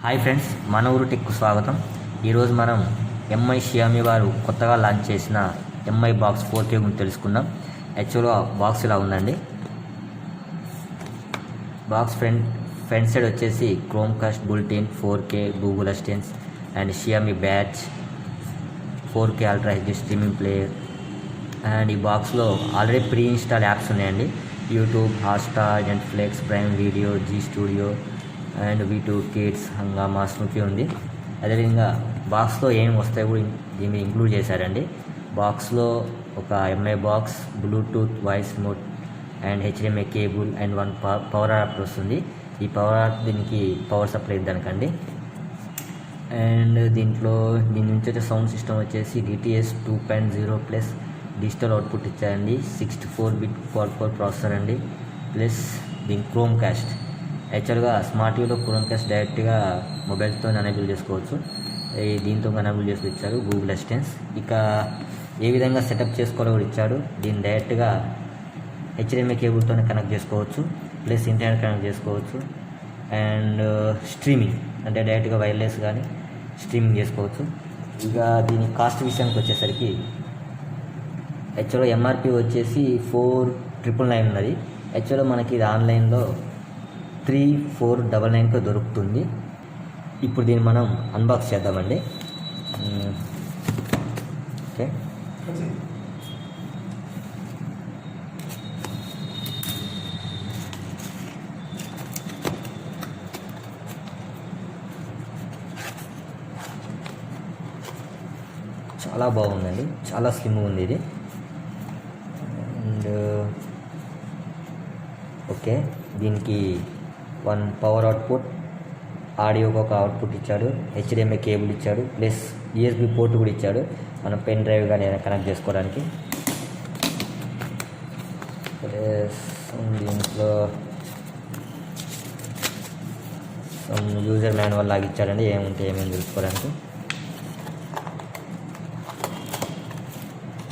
Hi friends, మన ఊరు టెక్కు స్వాగతం. ఈరోజు మనం ఎంఐ షియామి వారు కొత్తగా లాంచ్ చేసిన ఎంఐ బాక్స్ 4K గురించి తెలుసుకుందాం. యాక్చువల్గా బాక్స్ ఇలా ఉందండి. బాక్స్ ఫ్రంట్ సైడ్ వచ్చేసి Chromecast built in 4K Google assistants and Xiaomi బ్యాచ్ 4K ultra HD streaming player. And ఈ బాక్స్లో ఆల్రెడీ ప్రీ ఇన్స్టాల్ యాప్స్ ఉన్నాయండి. YouTube, Hotstar, Netflix, Prime Video, Zee studio and V2 kids, Hungama, Snoopy ఉంది. అదేవిధంగా బాక్స్లో ఏమి వస్తాయో కూడా దీన్ని ఇంక్లూడ్ చేశారండి. బాక్స్లో ఒక MI box, Bluetooth voice remote and HDMI cable and 1 power adapter వస్తుంది. ఈ పవర్ అడాప్టర్ దీనికి పవర్ సప్లై ఇద్దానికండి. అండ్ దీని నుంచి వచ్చే సౌండ్ సిస్టమ్ వచ్చేసి DTS 2.0 ప్లస్ డిజిటల్ అవుట్పుట్ ఇచ్చారండి. 64-bit క్వాడ్ కోర్ ప్రాసెసర్ అండి. ప్లస్ దీని క్రోమ్కాస్ట్. యాక్చువల్గా స్మార్ట్ టీవీలో క్రోమ్కాస్ట్ డైరెక్ట్గా మొబైల్తో ఎనేబుల్ చేసుకోవచ్చు. దీంతో ఎనేబుల్ చేసి ఇచ్చారు. గూగుల్ అసిస్టెంట్స్ ఇక ఏ విధంగా సెటప్ చేసుకోవాలో కూడా ఇచ్చాడు. దీన్ని డైరెక్ట్గా HDMI కేబుల్తోనే కనెక్ట్ చేసుకోవచ్చు, ప్లస్ ఇంటర్నెట్ కనెక్ట్ చేసుకోవచ్చు. అండ్ స్ట్రీమింగ్ అంటే డైరెక్ట్గా వైర్లెస్ కానీ స్ట్రీమింగ్ చేసుకోవచ్చు. ఇక దీని కాస్ట్ విషయానికి వచ్చేసరికి యాక్చువల్గా MRP వచ్చేసి 4,999 ఉన్నది. యాక్చువల్గా మనకి ఇది ఆన్లైన్లో 3,499 దొరుకుతుంది. ఇప్పుడు దీన్ని మనం అన్బాక్స్ చేద్దామండి. ఓకే, చాలా బాగుందండి, చాలా స్లిమ్గా ఉంది ఇది. అండ్ ఓకే, దీనికి 1 పవర్ అవుట్పుట్, ఆడియోకి ఒక అవుట్పుట్ ఇచ్చాడు, HDMI కేబుల్ ఇచ్చాడు, ప్లస్ USB పోర్ట్ కూడా ఇచ్చాడు మనం పెన్ డ్రైవ్ కానీ ఏదైనా కనెక్ట్ చేసుకోవడానికి. ప్లస్ దీంట్లో యూజర్ మాన్యువల్ లాగా ఇచ్చాడండి, ఏమేమి తెలుసుకోవడానికి.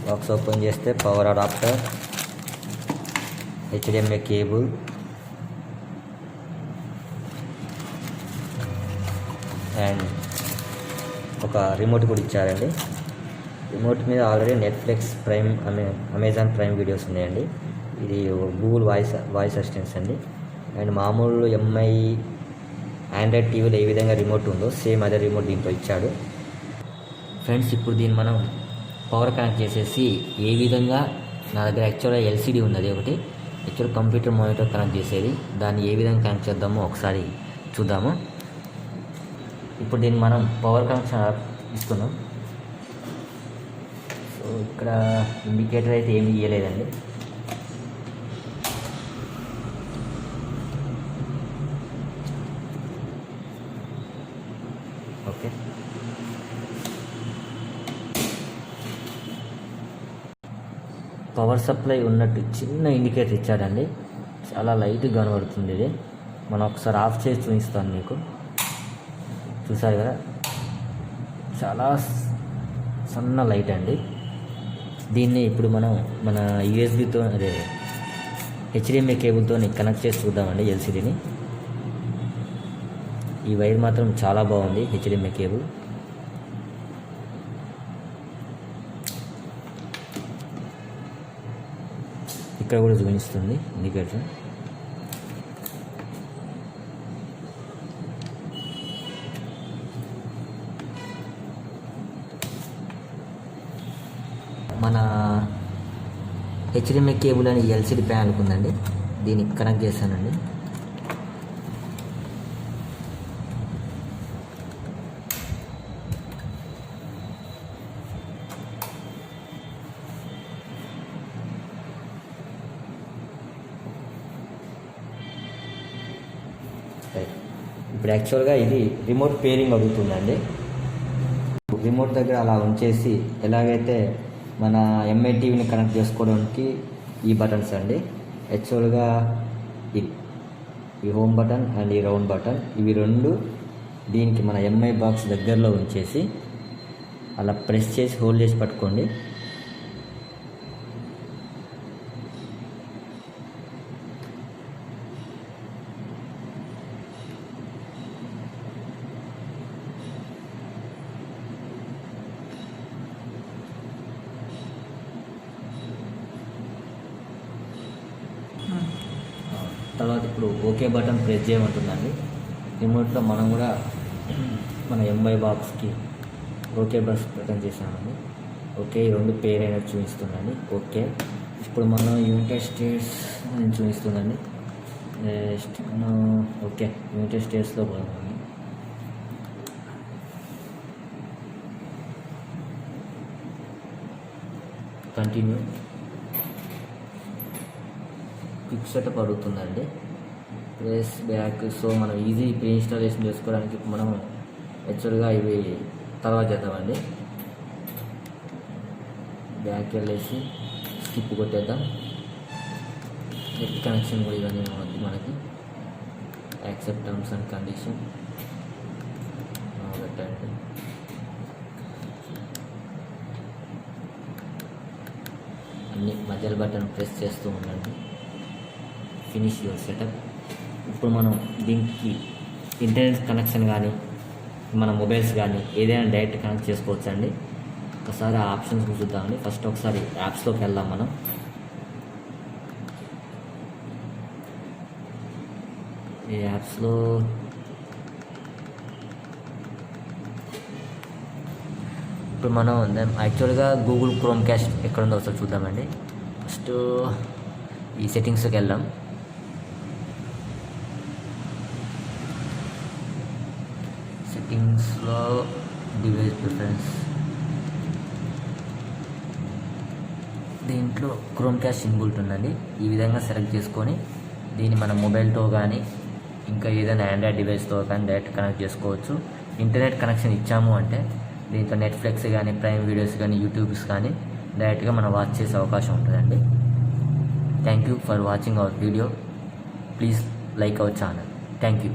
బాక్స్ ఓపెన్ చేస్తే power adapter, HDMI cable, and ఒక రిమోట్ కూడా ఇచ్చారండి. రిమోట్ మీద already Netflix, prime, Amazon prime videos ఉన్నాయండి. ఇది గూగుల్ వాయిస్ అసిస్టెంట్స్ అండి. అండ్ మామూలు ఎంఐ ఆండ్రాయిడ్ టీవీలో ఏ విధంగా రిమోట్ ఉందో సేమ్ అదే రిమోట్ దీంట్లో ఇచ్చాడు. ఫ్రెండ్స్, ఇప్పుడు దీన్ని మనం పవర్ కనెక్ట్ చేసేసి ఏ విధంగా, నా దగ్గర యాక్చువల్గా LCD ఉన్నది ఒకటి, యాక్చువల్ కంప్యూటర్ మానిటర్ కనెక్ట్ చేసేది, దాన్ని ఏ విధంగా కనెక్ట్ చేద్దామో ఒకసారి చూద్దాము. ఇప్పుడు దీన్ని మనం పవర్ కనెక్షన్ ఇస్తున్నాం. సో ఇక్కడ ఇండికేటర్ అయితే ఏమీ ఇవ్వలేదండి. ఓకే, పవర్ సప్లై ఉన్నట్టు చిన్న ఇండికేటర్ ఇచ్చాడండి. చాలా లైట్గా కనబడుతుంది ఇది. మనం ఒకసారి ఆఫ్ చేసి చూపిస్తాను మీకు. చూసారు కదా, చాలా సన్న లైట్ అండి. దీన్ని ఇప్పుడు మనం మన USBతో అదే HDMI కేబుల్తో కనెక్ట్ చేసి చూద్దామండి LCDని. ఈ వైర్ మాత్రం చాలా బాగుంది, HDMI కేబుల్. ఇక్కడ కూడా చూపిస్తుంది ఇండికేటర్. మన HDMI కేబుల్ అని LCD ప్యానల్ ఉందండి, దీనికి కనెక్ట్ చేశానండి. ఇప్పుడు యాక్చువల్గా ఇది రిమోట్ పేరింగ్ అడుగుతుందండి. రిమోట్ దగ్గర అలా ఉంచేసి ఎలాగైతే మన ఎంఐ టీవీని కనెక్ట్ చేసుకోవడానికి ఈ బటన్స్ అండి. యాక్చువల్గా ఈ హోమ్ బటన్ అండ్ ఈ రౌండ్ బటన్, ఇవి రెండు దీనికి మన ఎంఐ బాక్స్ దగ్గరలో ఉంచేసి అలా ప్రెస్ చేసి హోల్డ్ చేసి పట్టుకోండి. ఇప్పుడు ఓకే బటన్ ప్రెస్ చేయమంటుందండి. రిమోట్లో మనం కూడా మన ఎంఐ బాక్స్కి ఓకే బటన్ చేసామండి. ఓకే, ఈ రెండు పేర్ అయినట్టు చూపిస్తుందండి. ఓకే, ఇప్పుడు మనం యునైటెడ్ స్టేట్స్ అని చూపిస్తుందండి. నెక్స్ట్ మనం ఓకే యునైటెడ్ స్టేట్స్లో పోదామండి. కంటిన్యూ. క్విక్ సెటప్ అడుగుతుందండి. Press back. సో మనం ఈజీ ప్రీ ఇన్స్టాలేషన్ చేసుకోవడానికి మనం యాక్చువల్గా ఇవి తర్వాత చేద్దామండి. బ్యాక్ వెళ్ళేసి స్కిప్ కొట్టేద్దాం. నెట్ కనెక్షన్ కూడా ఇవన్నీ వద్దు మనకి. యాక్సెప్ట్ టర్మ్స్ అండ్ కండిషన్ పెట్టండి. అన్ని మధ్యలో బటన్ ప్రెస్ చేస్తూ ఉండండి. Finish your setup. ఇప్పుడు మనం దీనికి ఇంటర్నెట్ కనెక్షన్ కానీ మన మొబైల్స్ కానీ ఏదైనా డైరెక్ట్ కనెక్ట్ చేసుకోవచ్చు అండి. ఒకసారి ఆ ఆప్షన్స్ చూద్దామండి. ఫస్ట్ ఒకసారి యాప్స్లోకి వెళ్దాం మనం. ఈ యాప్స్లో ఇప్పుడు మనం యాక్చువల్గా గూగుల్ క్రోమ్కాస్ట్ ఎక్కడ ఉందో ఒకసారి చూద్దామండి. ఫస్ట్ ఈ సెట్టింగ్స్కి వెళ్దాం. సెట్టింగ్స్లో డివైస్ ప్రిఫరెన్స్, దీంట్లో క్రోమ్కాస్ట్ ఇన్బుల్ట్ ఉందండి. ఈ విధంగా సెలెక్ట్ చేసుకొని దీన్ని మన మొబైల్తో కానీ ఇంకా ఏదైనా ఆండ్రాయిడ్ డివైస్తో కానీ డైరెక్ట్ కనెక్ట్ చేసుకోవచ్చు. ఇంటర్నెట్ కనెక్షన్ ఇచ్చాము అంటే దీంట్లో నెట్ఫ్లిక్స్ కానీ ప్రైమ్ వీడియోస్ కానీ యూట్యూబ్స్ కానీ డైరెక్ట్గా మనం వాచ్ చేసే అవకాశం ఉంటుందండి. Thank you for watching our video. Please like our channel. Thank you.